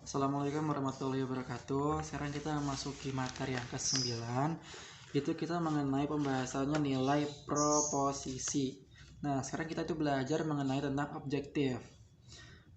Assalamualaikum warahmatullahi wabarakatuh. Sekarang kita memasuki materi yang ke-9. Itu kita mengenai pembahasannya nilai proposisi. Nah, sekarang kita itu belajar mengenai tentang objektif.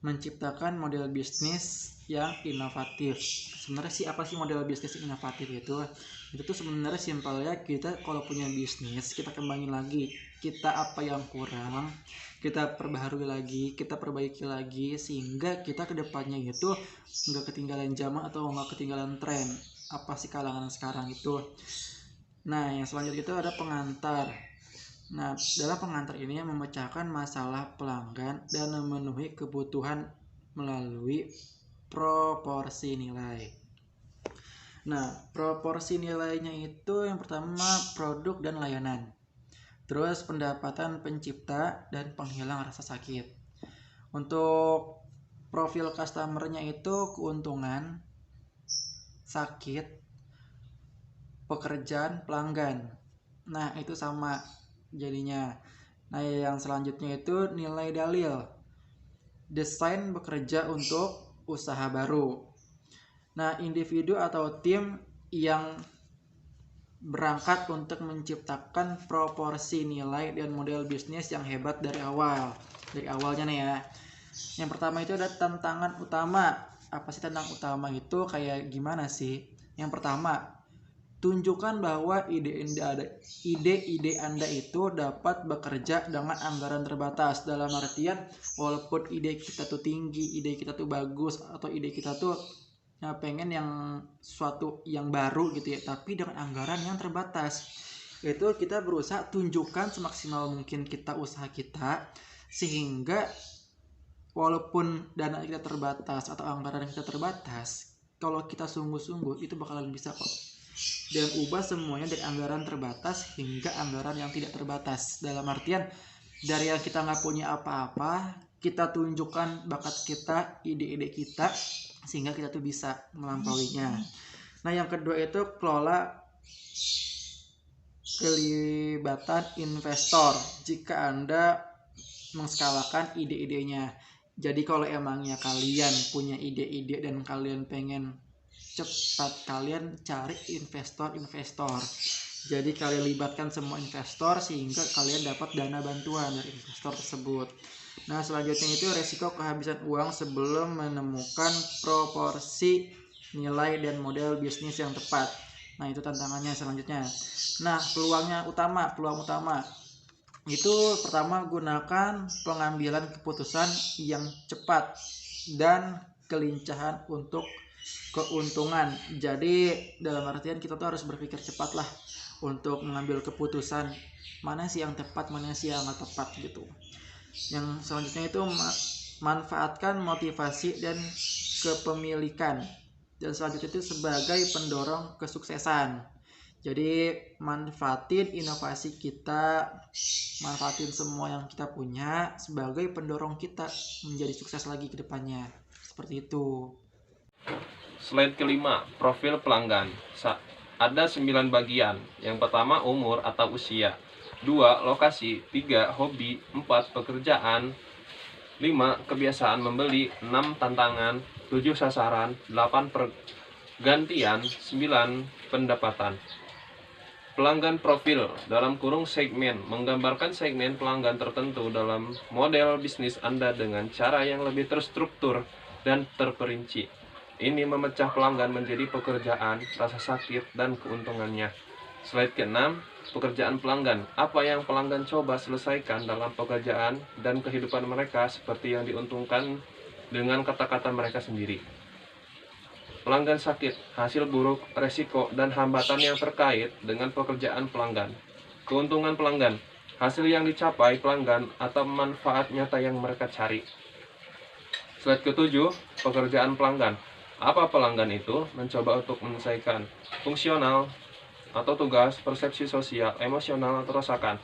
Menciptakan model bisnis yang inovatif. Sebenarnya sih apa sih model bisnis inovatif itu? Itu tuh sebenarnya simpelnya kita kalau punya bisnis, kita kembangin lagi. Kita apa yang kurang, kita perbaharui lagi, kita perbaiki lagi sehingga kita kedepannya itu nggak ketinggalan zaman atau nggak ketinggalan tren apa sih kalangan sekarang itu. Nah, yang selanjutnya itu ada pengantar. Nah, dalam pengantar ini yang memecahkan masalah pelanggan dan memenuhi kebutuhan melalui proporsi nilai. Nah, proporsi nilainya itu yang pertama produk dan layanan. Terus pendapatan pencipta dan penghilang rasa sakit. Untuk profil customernya itu keuntungan, sakit, pekerjaan, pelanggan. Nah, itu sama jadinya. Nah, yang selanjutnya itu nilai dalil. Desain bekerja untuk usaha baru. Nah, individu atau tim yang berangkat untuk menciptakan proporsi nilai dan model bisnis yang hebat dari awalnya nih ya. Yang pertama itu ada tantangan utama. Apa sih tantangan utama itu kayak gimana sih? Yang pertama, tunjukkan bahwa ide-ide Anda itu dapat bekerja dengan anggaran terbatas. Dalam artian walaupun ide kita tuh tinggi, ide kita tuh bagus, atau ide kita tuh pengen yang suatu yang baru gitu ya, tapi dengan anggaran yang terbatas, itu kita berusaha tunjukkan semaksimal mungkin kita usaha kita, sehingga walaupun dana kita terbatas atau anggaran kita terbatas, kalau kita sungguh-sungguh itu bakalan bisa kok. Dan ubah semuanya dari anggaran terbatas hingga anggaran yang tidak terbatas. Dalam artian dari yang kita nggak punya apa-apa, kita tunjukkan bakat kita, ide-ide kita, sehingga kita tuh bisa melampauinya. Nah, yang kedua itu kelola kelibatan investor jika Anda mengskalakan ide-idenya. Jadi kalau emangnya kalian punya ide-ide dan kalian pengen cepat, kalian cari investor. Jadi kalian libatkan semua investor sehingga kalian dapat dana bantuan dari investor tersebut. Nah, selanjutnya itu resiko kehabisan uang sebelum menemukan proporsi nilai dan model bisnis yang tepat. Nah, itu tantangannya selanjutnya. Nah, peluang utama itu pertama, gunakan pengambilan keputusan yang cepat dan kelincahan untuk keuntungan. Jadi dalam artian kita tuh harus berpikir cepat lah untuk mengambil keputusan mana sih yang tepat, mana sih yang nggak tepat gitu. Yang selanjutnya itu manfaatkan motivasi dan kepemilikan. Dan selanjutnya itu sebagai pendorong kesuksesan. Jadi manfaatin inovasi kita, manfaatin semua yang kita punya sebagai pendorong kita menjadi sukses lagi ke depannya. Seperti itu. Slide kelima, profil pelanggan. Ada 9 bagian. Yang pertama umur atau usia, 2 lokasi, 3 hobi, 4 pekerjaan, 5 kebiasaan membeli, 6 tantangan, 7 sasaran, 8 pergantian, 9 pendapatan. Pelanggan profil dalam kurung segmen menggambarkan segmen pelanggan tertentu dalam model bisnis Anda dengan cara yang lebih terstruktur dan terperinci. Ini memecah pelanggan menjadi pekerjaan, rasa sakit, dan keuntungannya. Slide ke-6, pekerjaan pelanggan. Apa yang pelanggan coba selesaikan dalam pekerjaan dan kehidupan mereka seperti yang diuntungkan dengan kata-kata mereka sendiri. Pelanggan sakit, hasil buruk, resiko, dan hambatan yang terkait dengan pekerjaan pelanggan. Keuntungan pelanggan, hasil yang dicapai pelanggan atau manfaat nyata yang mereka cari. Slide ke-7, pekerjaan pelanggan. Apa pelanggan itu? Mencoba untuk menyelesaikan fungsional atau tugas, persepsi sosial, emosional, atau rasakan.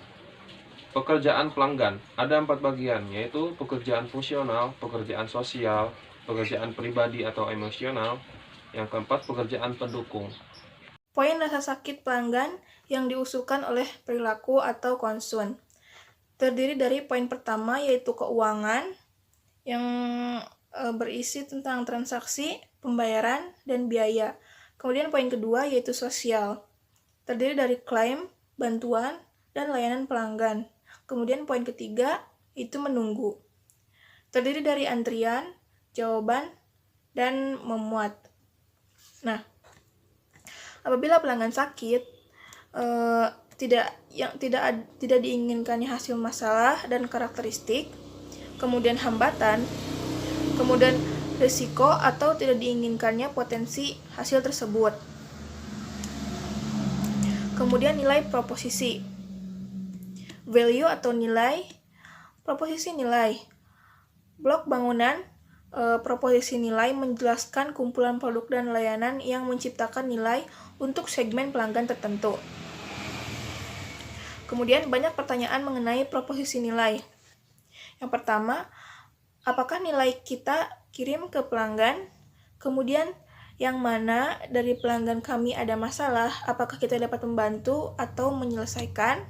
Pekerjaan pelanggan, ada 4 bagian, yaitu pekerjaan fungsional, pekerjaan sosial, pekerjaan pribadi atau emosional, yang keempat, pekerjaan pendukung. Poin rasa sakit pelanggan yang diusulkan oleh perilaku atau konsun terdiri dari poin pertama yaitu keuangan yang berisi tentang transaksi, pembayaran, dan biaya. Kemudian poin kedua yaitu sosial, terdiri dari klaim, bantuan, dan layanan pelanggan. Kemudian poin ketiga itu menunggu, terdiri dari antrian, jawaban, dan memuat. Nah, apabila pelanggan sakit, tidak diinginkannya hasil masalah dan karakteristik, kemudian hambatan, kemudian risiko atau tidak diinginkannya potensi hasil tersebut. Kemudian nilai proposisi, value atau nilai, proposisi nilai. Blok bangunan proposisi nilai menjelaskan kumpulan produk dan layanan yang menciptakan nilai untuk segmen pelanggan tertentu. Kemudian banyak pertanyaan mengenai proposisi nilai. Yang pertama, apakah nilai kita kirim ke pelanggan? Kemudian yang mana dari pelanggan kami ada masalah, apakah kita dapat membantu atau menyelesaikan?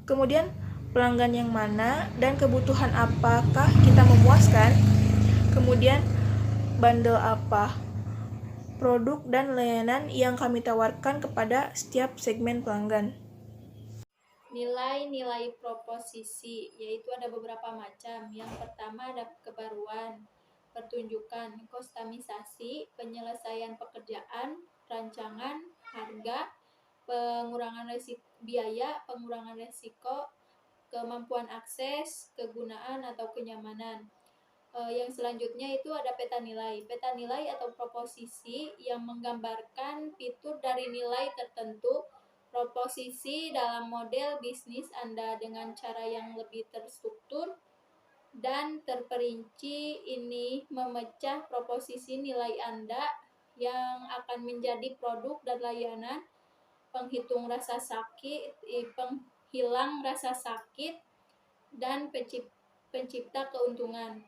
Kemudian pelanggan yang mana dan kebutuhan apakah kita memuaskan? Kemudian bundle apa produk dan layanan yang kami tawarkan kepada setiap segmen pelanggan. Nilai-nilai proposisi, yaitu ada beberapa macam. Yang pertama ada kebaruan, pertunjukan, kustomisasi, penyelesaian pekerjaan, rancangan, harga, pengurangan biaya, pengurangan resiko, kemampuan akses, kegunaan atau kenyamanan. Yang selanjutnya itu ada peta nilai. Peta nilai atau proposisi yang menggambarkan fitur dari nilai tertentu proposisi dalam model bisnis Anda dengan cara yang lebih terstruktur dan terperinci. Ini memecah proposisi nilai Anda yang akan menjadi produk dan layanan, penghilang rasa sakit, dan pencipta keuntungan.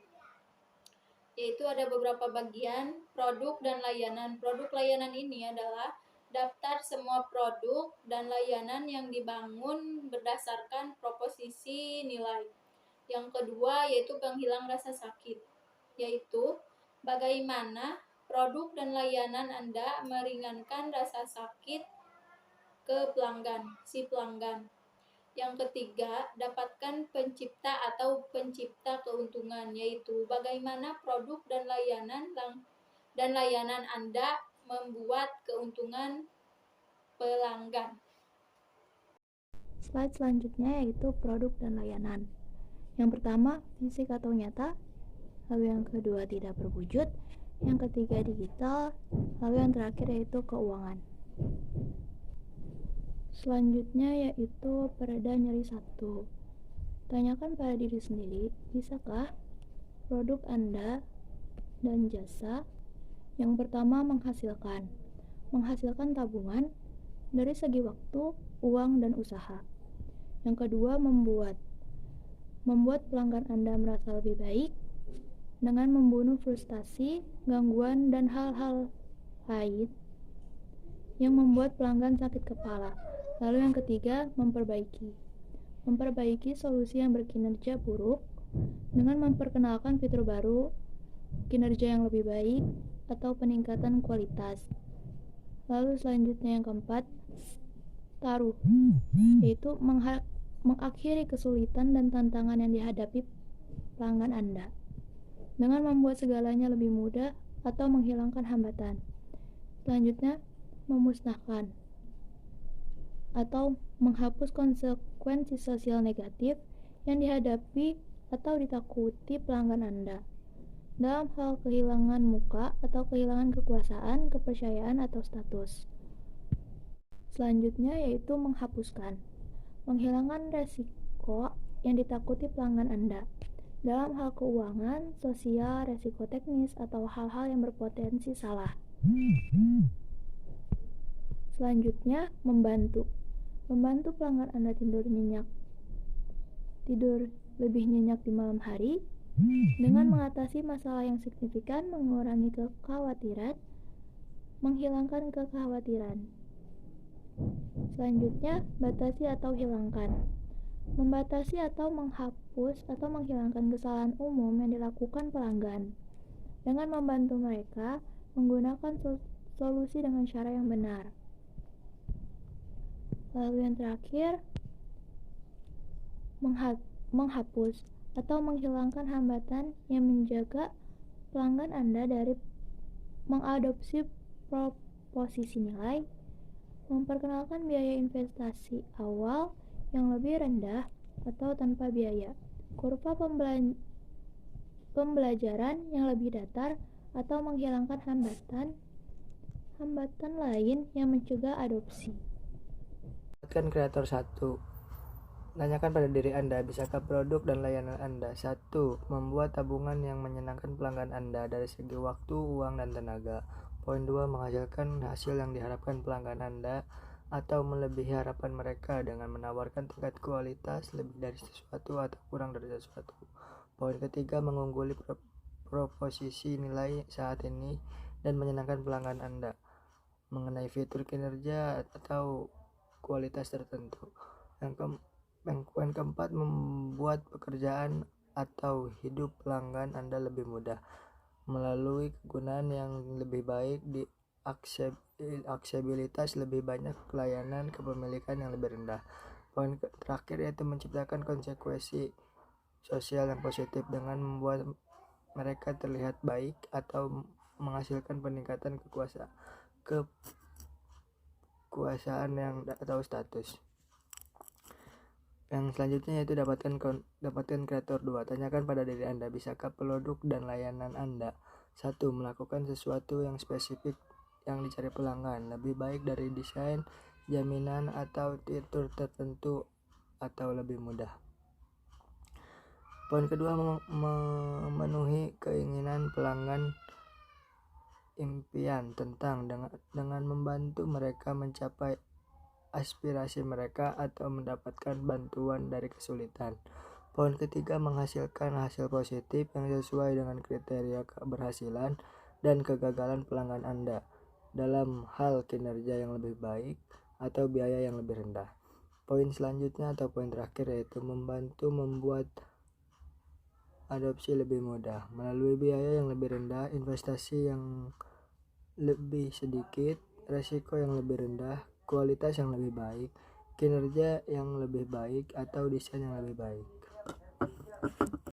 Yaitu ada beberapa bagian produk dan layanan. Produk layanan ini adalah daftar semua produk dan layanan yang dibangun berdasarkan proposisi nilai. Yang kedua yaitu penghilang rasa sakit, yaitu bagaimana produk dan layanan Anda meringankan rasa sakit ke si pelanggan. Yang ketiga, dapatkan pencipta keuntungan, yaitu bagaimana produk dan layanan Anda membuat keuntungan pelanggan. Slide selanjutnya yaitu produk dan layanan. Yang pertama, fisik atau nyata. Lalu yang kedua, tidak berwujud. Yang ketiga, digital. Lalu yang terakhir yaitu keuangan. Selanjutnya yaitu pereda nyeri 1. Tanyakan pada diri sendiri, bisakah produk Anda dan jasa yang pertama menghasilkan tabungan dari segi waktu, uang, dan usaha. Yang kedua, membuat pelanggan Anda merasa lebih baik dengan membunuh frustasi, gangguan, dan hal-hal lain yang membuat pelanggan sakit kepala. Lalu yang ketiga, memperbaiki solusi yang berkinerja buruk dengan memperkenalkan fitur baru, kinerja yang lebih baik, atau peningkatan kualitas. Lalu selanjutnya yang keempat, taruh, yaitu mengakhiri kesulitan dan tantangan yang dihadapi pelanggan Anda dengan membuat segalanya lebih mudah atau menghilangkan hambatan. Selanjutnya, memusnahkan atau menghapus konsekuensi sosial negatif yang dihadapi atau ditakuti pelanggan Anda dalam hal kehilangan muka atau kehilangan kekuasaan, kepercayaan, atau status. Selanjutnya yaitu menghilangkan resiko yang ditakuti pelanggan Anda dalam hal keuangan, sosial, resiko teknis, atau hal-hal yang berpotensi salah. Selanjutnya, membantu pelanggan Anda tidur lebih nyenyak di malam hari dengan mengatasi masalah yang signifikan, mengurangi kekhawatiran, menghilangkan kekhawatiran. Selanjutnya, batasi atau hilangkan. Membatasi atau menghapus atau menghilangkan kesalahan umum yang dilakukan pelanggan dengan membantu mereka menggunakan solusi dengan cara yang benar. Lalu yang terakhir, menghapus atau menghilangkan hambatan yang menjaga pelanggan Anda dari mengadopsi proposisi nilai, memperkenalkan biaya investasi awal yang lebih rendah atau tanpa biaya, kurva pembelajaran yang lebih datar, atau menghilangkan hambatan lain yang mencegah adopsi. Kreator 1. Tanyakan pada diri Anda, bisakah produk dan layanan Anda? 1. Membuat tabungan yang menyenangkan pelanggan Anda dari segi waktu, uang, dan tenaga. Poin 2. Menghasilkan hasil yang diharapkan pelanggan Anda atau melebihi harapan mereka dengan menawarkan tingkat kualitas lebih dari sesuatu atau kurang dari sesuatu. Poin ketiga. Mengungguli proposisi nilai saat ini dan menyenangkan pelanggan Anda mengenai fitur, kinerja, atau kualitas tertentu. Poin keempat, membuat pekerjaan atau hidup pelanggan Anda lebih mudah melalui kegunaan yang lebih baik, di aksesibilitas lebih banyak, layanan kepemilikan yang lebih rendah. Poin terakhir yaitu menciptakan konsekuensi sosial yang positif dengan membuat mereka terlihat baik atau menghasilkan peningkatan kekuasaan yang atau status. Yang selanjutnya yaitu dapatkan kreator 2. Tanyakan pada diri Anda, bisakah produk dan layanan Anda 1. Melakukan sesuatu yang spesifik yang dicari pelanggan, lebih baik dari desain, jaminan, atau fitur tertentu, atau lebih mudah. Poin kedua, memenuhi keinginan pelanggan impian dengan membantu mereka mencapai aspirasi mereka atau mendapatkan bantuan dari kesulitan. Poin ketiga, menghasilkan hasil positif yang sesuai dengan kriteria keberhasilan dan kegagalan pelanggan Anda dalam hal kinerja yang lebih baik atau biaya yang lebih rendah. Poin selanjutnya atau poin terakhir yaitu membantu membuat adopsi lebih mudah melalui biaya yang lebih rendah, investasi yang lebih sedikit, resiko yang lebih rendah, kualitas yang lebih baik, kinerja yang lebih baik, atau desain yang lebih baik.